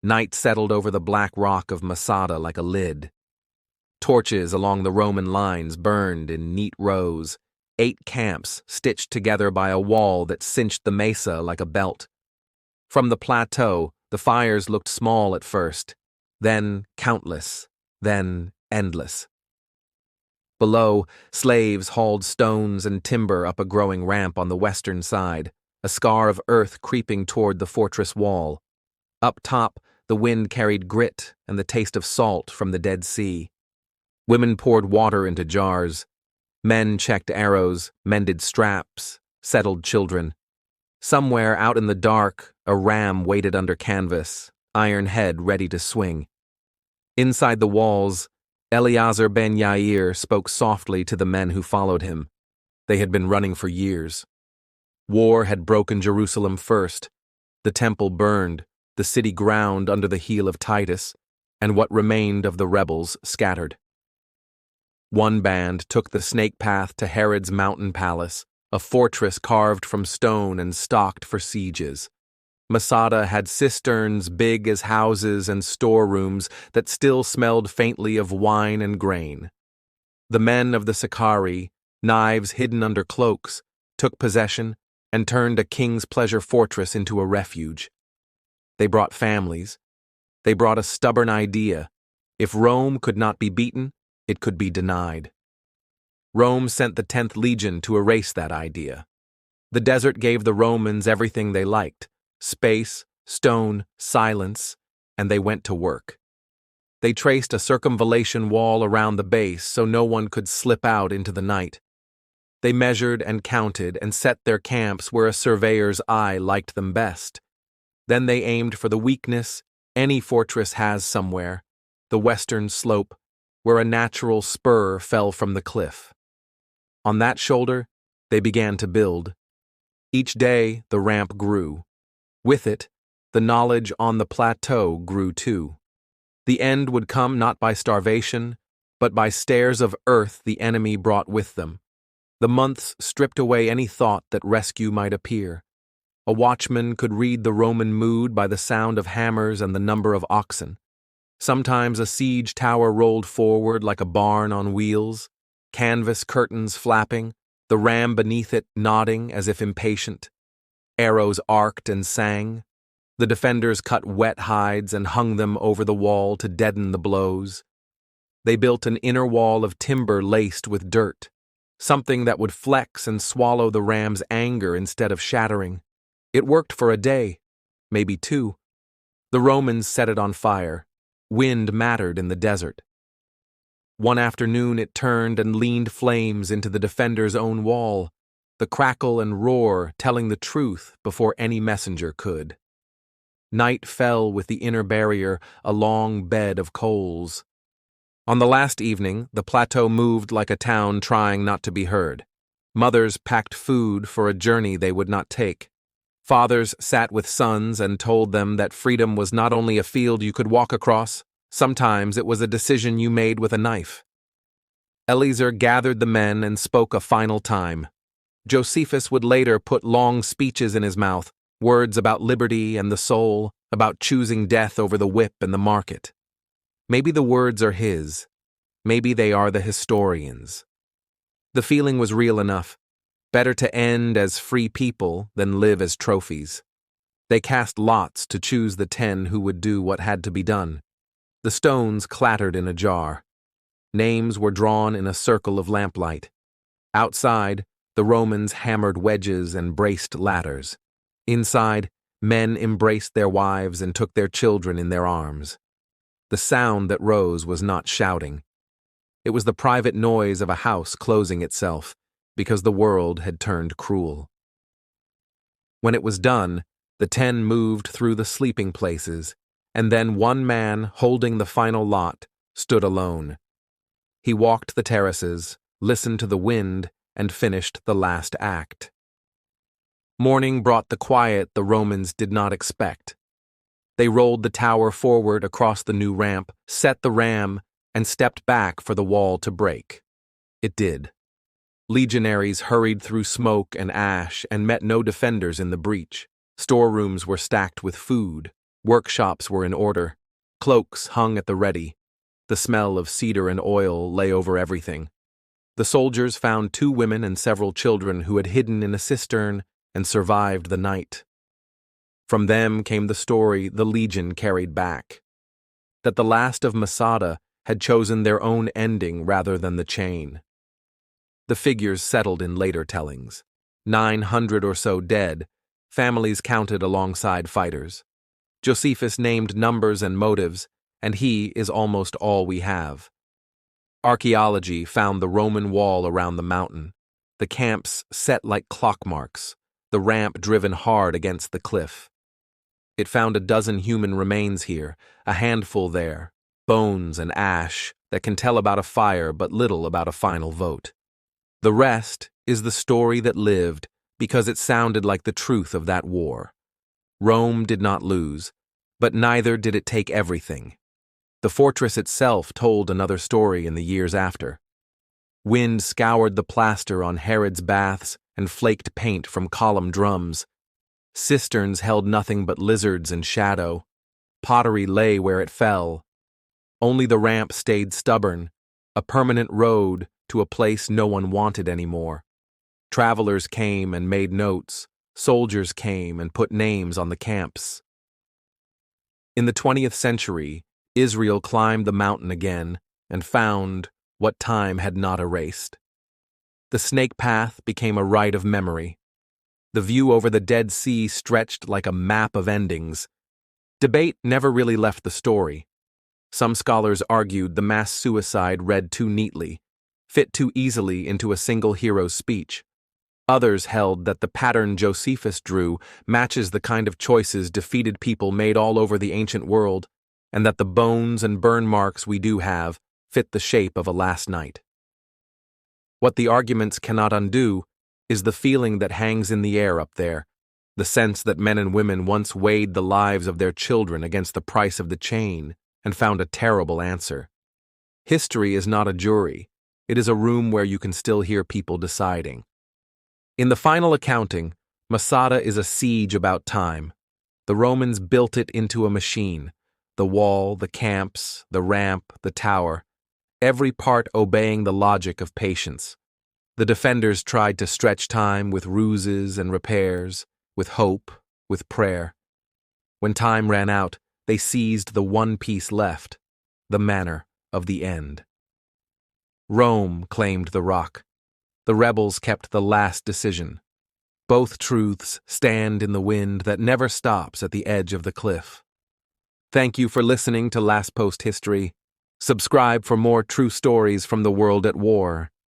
Night settled over the black rock of Masada like a lid. Torches along the Roman lines burned in neat rows, 8 camps stitched together by a wall that cinched the mesa like a belt. From the plateau, the fires looked small at first, then countless, then endless. Below, slaves hauled stones and timber up a growing ramp on the western side, a scar of earth creeping toward the fortress wall. Up top, the wind carried grit and the taste of salt from the Dead Sea. Women poured water into jars. Men checked arrows, mended straps, settled children. Somewhere out in the dark, a ram waited under canvas, iron head ready to swing. Inside the walls, Eleazar ben Yair spoke softly to the men who followed him. They had been running for years. War had broken Jerusalem first. The temple burned, the city ground under the heel of Titus, and what remained of the rebels scattered. One band took the snake path to Herod's mountain palace, a fortress carved from stone and stocked for sieges. Masada had cisterns big as houses and storerooms that still smelled faintly of wine and grain. The men of the Sicarii, knives hidden under cloaks, took possession and turned a king's pleasure fortress into a refuge. They brought families. They brought a stubborn idea. If Rome could not be beaten, it could be denied. Rome sent the 10th Legion to erase that idea. The desert gave the Romans everything they liked: space, stone, silence, and they went to work. They traced a circumvallation wall around the base so no one could slip out into the night. They measured and counted and set their camps where a surveyor's eye liked them best. Then they aimed for the weakness any fortress has somewhere, the western slope, where a natural spur fell from the cliff. On that shoulder, they began to build. Each day, the ramp grew. With it, the knowledge on the plateau grew too. The end would come not by starvation, but by stairs of earth the enemy brought with them. The months stripped away any thought that rescue might appear. A watchman could read the Roman mood by the sound of hammers and the number of oxen. Sometimes a siege tower rolled forward like a barn on wheels, canvas curtains flapping, the ram beneath it nodding as if impatient. Arrows arced and sang. The defenders cut wet hides and hung them over the wall to deaden the blows. They built an inner wall of timber laced with dirt, something that would flex and swallow the ram's anger instead of shattering. It worked for a day, maybe 2. The Romans set it on fire. Wind mattered in the desert. One afternoon it turned and leaned flames into the defender's own wall, the crackle and roar telling the truth before any messenger could. Night fell with the inner barrier, a long bed of coals. On the last evening, the plateau moved like a town trying not to be heard. Mothers packed food for a journey they would not take. Fathers sat with sons and told them that freedom was not only a field you could walk across, sometimes it was a decision you made with a knife. Eleazar gathered the men and spoke a final time. Josephus would later put long speeches in his mouth, words about liberty and the soul, about choosing death over the whip and the market. Maybe the words are his. Maybe they are the historians'. The feeling was real enough. Better to end as free people than live as trophies. They cast lots to choose the 10 who would do what had to be done. The stones clattered in a jar. Names were drawn in a circle of lamplight. Outside, the Romans hammered wedges and braced ladders. Inside, men embraced their wives and took their children in their arms. The sound that rose was not shouting. It was the private noise of a house closing itself, because the world had turned cruel. When it was done, the 10 moved through the sleeping places, and then one man, holding the final lot, stood alone. He walked the terraces, listened to the wind, and finished the last act. Morning brought the quiet the Romans did not expect. They rolled the tower forward across the new ramp, set the ram, and stepped back for the wall to break. It did. Legionaries hurried through smoke and ash and met no defenders in the breach. Storerooms were stacked with food. Workshops were in order, cloaks hung at the ready. The smell of cedar and oil lay over everything. The soldiers found 2 women and several children who had hidden in a cistern and survived the night. From them came the story the legion carried back, that the last of Masada had chosen their own ending rather than the chain. The figures settled in later tellings. 900 or so dead, families counted alongside fighters. Josephus named numbers and motives, and he is almost all we have. Archaeology found the Roman wall around the mountain, the camps set like clock marks, the ramp driven hard against the cliff. It found a dozen human remains here, a handful there, bones and ash that can tell about a fire but little about a final vote. The rest is the story that lived because it sounded like the truth of that war. Rome did not lose, but neither did it take everything. The fortress itself told another story in the years after. Wind scoured the plaster on Herod's baths and flaked paint from column drums. Cisterns held nothing but lizards and shadow. Pottery lay where it fell. Only the ramp stayed stubborn, a permanent road to a place no one wanted anymore. Travelers came and made notes. Soldiers came and put names on the camps. In the 20th century, Israel climbed the mountain again and found what time had not erased. The snake path became a rite of memory. The view over the Dead Sea stretched like a map of endings. Debate never really left the story. Some scholars argued the mass suicide read too neatly, fit too easily into a single hero's speech. Others held that the pattern Josephus drew matches the kind of choices defeated people made all over the ancient world, and that the bones and burn marks we do have fit the shape of a last night. What the arguments cannot undo is the feeling that hangs in the air up there, the sense that men and women once weighed the lives of their children against the price of the chain and found a terrible answer. History is not a jury. It is a room where you can still hear people deciding. In the final accounting, Masada is a siege about time. The Romans built it into a machine. The wall, the camps, the ramp, the tower, every part obeying the logic of patience. The defenders tried to stretch time with ruses and repairs, with hope, with prayer. When time ran out, they seized the one piece left, the manner of the end. Rome claimed the rock. The rebels kept the last decision. Both truths stand in the wind that never stops at the edge of the cliff. Thank you for listening to Last Post History. Subscribe for more true stories from the world at war.